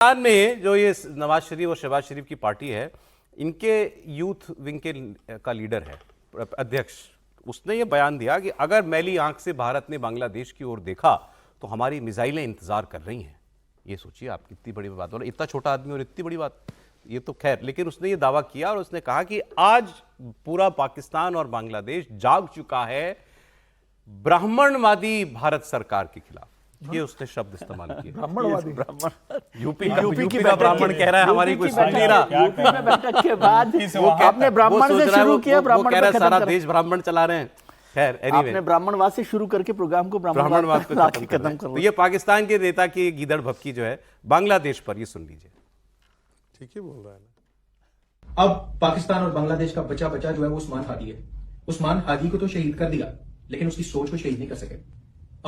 पाकिस्तान में जो ये नवाज शरीफ और शहबाज शरीफ की पार्टी है, इनके यूथ विंग का लीडर है अध्यक्ष, उसने ये बयान दिया कि अगर मैली आंख से भारत ने बांग्लादेश की ओर देखा तो हमारी मिसाइलें इंतजार कर रही हैं। ये सोचिए आप, कितनी बड़ी बात, और इतना छोटा आदमी और इतनी बड़ी बात, ये तो खैर। लेकिन उसने ये दावा किया और उसने कहा कि आज पूरा पाकिस्तान और बांग्लादेश जाग चुका है ब्राह्मणवादी भारत सरकार के खिलाफ। ये उसने शब्द इस्तेमाल किया, ब्राह्मणवादी। यूपी का ब्राह्मण कह रहा है हमारी कोई सुन नहीं रहा। यूपी में बैठक के बाद आपने ब्राह्मण से शुरू किया, ब्राह्मण कह रहा है सारा देश ब्राह्मण चला रहे हैं। खैर आपने ब्राह्मणवाद से शुरू करके प्रोग्राम को ब्राह्मणवाद को खत्म कर। तो ये पाकिस्तान के नेता की गीदड़ भपकी जो है बांग्लादेश पर, ये सुन लीजिए। ठीक ही बोल रहा है ना। अब पाकिस्तान और बांग्लादेश का बचा बचा जो है वो उस्मान हादी है। उस्मान हादी को तो शहीद कर दिया, लेकिन उसकी सोच को शहीद नहीं कर सके।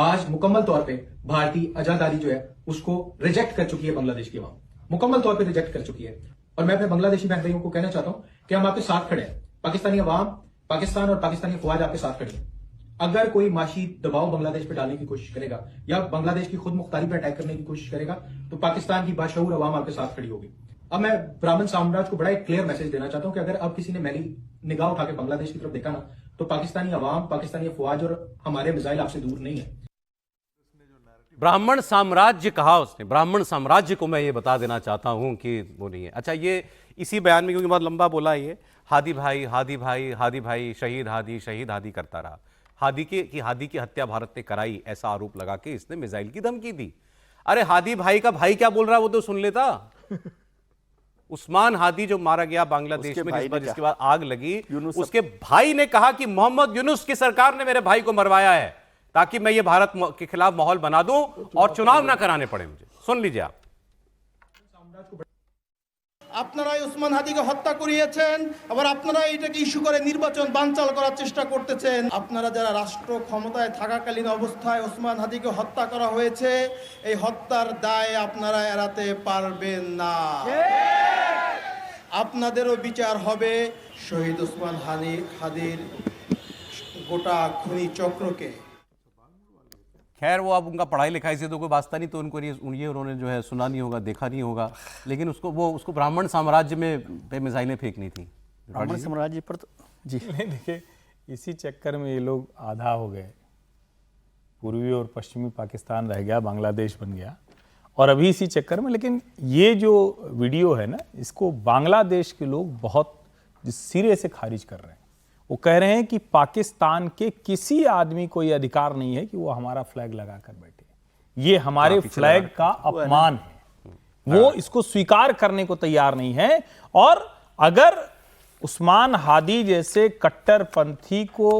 आज मुकम्मल तौर पे भारतीय आजादी जो है उसको रिजेक्ट कर चुकी है बांग्लादेश की अवाम, मुकम्मल तौर पे रिजेक्ट कर चुकी है। और मैं अपने बांग्लादेशी बहन भाइयों को कहना चाहता हूं कि हम आपके साथ खड़े हैं। पाकिस्तानी अवाम, पाकिस्तान और पाकिस्तानी अफवाज आपके साथ खड़ी है। अगर कोई माशी दबाव बांग्लादेश पे डालने की कोशिश करेगा या बांग्लादेश की खुद मुख्तारी पे अटैक करने की कोशिश करेगा तो पाकिस्तान की बाशऊर अवाम आपके साथ खड़ी होगी। अब मैं ब्राह्मण साम्राज्य को बड़ा एक क्लियर मैसेज देना चाहता हूं कि अगर अब किसी ने मैली निगाह उठा के बांग्लादेश की तरफ देखा ना, तो पाकिस्तानी अवाम, पाकिस्तानी अफवाज और हमारे मिसाइल आपसे दूर नहीं है। ब्राह्मण साम्राज्य कहा उसने, ब्राह्मण साम्राज्य को मैं ये बता देना चाहता हूं कि वो नहीं है। अच्छा, ये इसी बयान में, क्योंकि बहुत लंबा बोला, ये हादी भाई हादी भाई हादी भाई शहीद हादी करता रहा। हादी की हत्या भारत ने कराई, ऐसा आरोप लगा के इसने मिसाइल की धमकी दी। अरे हादी भाई का भाई क्या बोल रहा है वो तो सुन लेता। उस्मान हादी जो मारा गया बांग्लादेश में, जिसके बाद आग लगी, उसके भाई ने कहा कि मोहम्मद यूनुस की सरकार ने मेरे भाई को मरवाया है ताकि मैं ये भारत के खिलाफ माहौल बना दूं और चुनाव ना कराने पड़े मुझे। सुन लीजिए आप। আপনারাই ওসমান হাদিকে হত্যা করিয়েছেন, আবার আপনারা এটাকে ইস্যু করে নির্বাচন বানচাল করার চেষ্টা করতেছেন। আপনারা যারা রাষ্ট্র ক্ষমতায় থাকাকালীন অবস্থায় ওসমান হাদিকে হত্যা করা হয়েছে, এই হত্যার দায় আপনারা এড়াতে পারবেন না। আপনাদেরও বিচার হবে শহীদ ওসমান হাদির গোটা খুনি চক্রকে। खैर, वो अब उनका पढ़ाई लिखाई से तो कोई वास्ता नहीं, तो उनको ये उन्होंने जो है सुना नहीं होगा, देखा नहीं होगा, लेकिन उसको ब्राह्मण साम्राज्य में पे मिसाइलें फेंकनी थी। ब्राह्मण साम्राज्य पर तो जी देखिए, इसी चक्कर में ये लोग आधा हो गए। पूर्वी और पश्चिमी पाकिस्तान रह गया, बांग्लादेश बन गया, और अभी इसी चक्कर में। लेकिन ये जो वीडियो है ना, इसको बांग्लादेश के लोग बहुत सिरे से खारिज कर रहे हैं। वो कह रहे हैं कि पाकिस्तान के किसी आदमी को यह अधिकार नहीं है कि वो हमारा फ्लैग लगाकर बैठे, ये हमारे फ्लैग का अपमान है। वो इसको स्वीकार करने को तैयार नहीं है। और अगर उस्मान हादी जैसे कट्टरपंथी को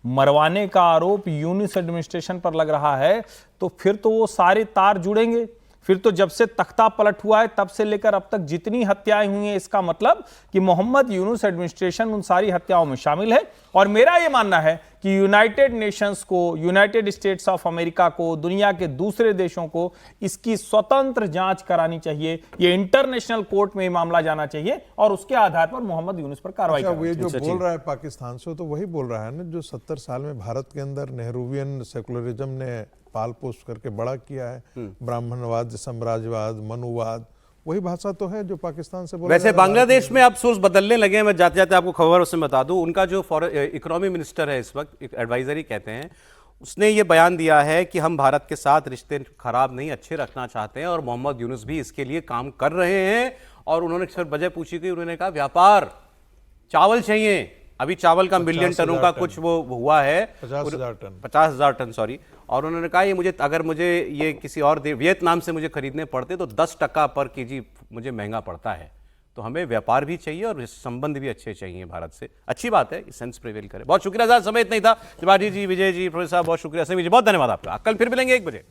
मरवाने का आरोप यूनुस एडमिनिस्ट्रेशन पर लग रहा है, तो फिर तो वो सारे तार जुड़ेंगे। फिर तो जब से तख्ता पलट हुआ है तब से लेकर अब तक जितनी हत्याएं हुई हैं, इसका मतलब कि मोहम्मद यूनुस एडमिनिस्ट्रेशन उन सारी हत्याओं में शामिल है। और मेरा यह मानना है कि यूनाइटेड नेशंस को, यूनाइटेड स्टेट्स ऑफ अमेरिका को, दुनिया के दूसरे देशों को इसकी स्वतंत्र जांच करानी चाहिए। ये इंटरनेशनल कोर्ट में मामला जाना चाहिए और उसके आधार पर मोहम्मद यूनुस पर कार्रवाई करनी चाहिए। जो बोल रहा है पाकिस्तान से, तो वही बोल रहा है ना जो 70 साल में भारत के अंदर नेहरूवियन सेकुलरिज्म ने पाल पोष करके बड़ा किया है। ब्राह्मणवाद, साम्राज्यवाद, मनुवाद, वही भाषा तो है जो पाकिस्तान से बोल। वैसे बांग्लादेश में अब सोर्स बदलने लगे हैं। मैं जाते जाते आपको खबर उसमें बता दूं, उनका जो इकोनॉमी मिनिस्टर है इस वक्त, एडवाइजरी कहते हैं, उसने ये बयान दिया है कि हम भारत के साथ रिश्ते खराब नहीं, अच्छे रखना चाहते हैं, और मोहम्मद यूनुस भी इसके लिए काम कर रहे हैं। और उन्होंने सिर्फ वजह पूछी कि उन्होंने कहा व्यापार, चावल चाहिए। अभी चावल का मिलियन टनों का कुछ वो हुआ है, 50,000 टन सॉरी। और उन्होंने कहा ये मुझे, अगर मुझे ये किसी और वियतनाम से मुझे खरीदने पड़ते तो 10% पर केजी मुझे महंगा पड़ता है। तो हमें व्यापार भी चाहिए और संबंध भी अच्छे चाहिए भारत से। अच्छी बात है, सेंस प्रिवेल करे। बहुत शुक्रिया, समय इतना ही था। त्रिपाठी जी, विजय जी, प्रोफेसर साहब बहुत शुक्रिया। सभी जी बहुत धन्यवाद आपका। कल फिर मिलेंगे 1 बजे।